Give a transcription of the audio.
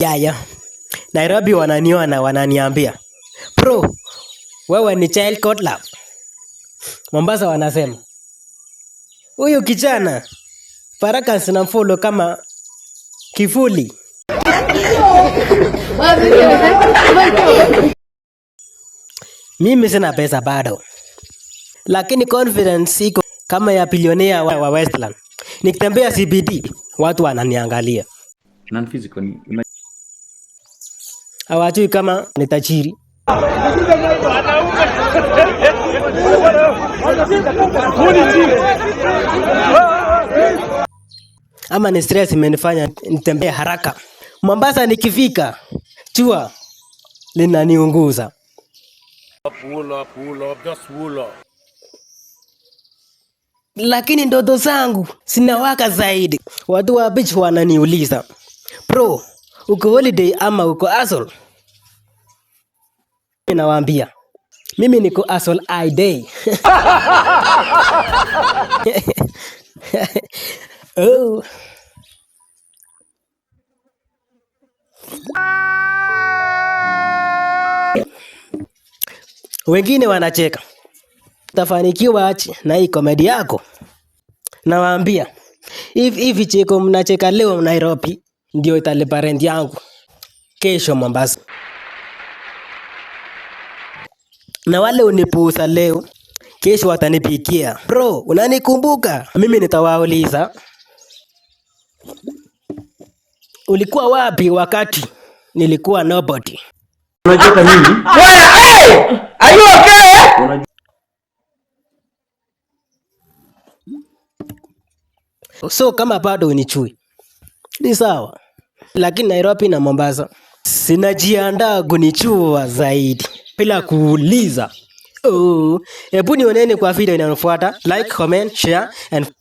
Yaya, Nairobi wananiona wananiambia, bro, wewe ni child code love. Mombasa wanasema, huyu kijana Baraka zinamfollow kama kivuli. Mimi sina pesa bado, lakini confidence iko kama ya bilionea wa Westland. Nikitembea CBD, watu wananiangalia. Non-physical. Hawajui kama ni tajiri. Ama ni stress imenifanya nitembee haraka. Mombasa nikifika, jua linaniunguza. Pull up, just pull up. Lakini ndoto zangu zinawaka zaidi. Watu wa beach wananiuliza, bro, uko holiday ama uko hustle? Nawaambia, mimi niko hustle all day. Oh. Wengine wanacheka, utafanikiwa aje na hii komedi yako? Nawaambia, hivi cheko mnacheka leo Nairobi ndio italipa rent yangu kesho Mombasa. Na wale unipuuza leo, kesho watanipigia, bro, unanikumbuka? Mimi nitawauliza, ulikuwa wapi wakati nilikuwa nobody? Unacheka nini? Hey! Are you okay? So kama bado unichui, ni sawa. Lakini Nairobi na Mombasa sinajiandaa kunichua zaidi bila kuuliza. Hebu nioneni kwa video inayofuata. Like, comment, share and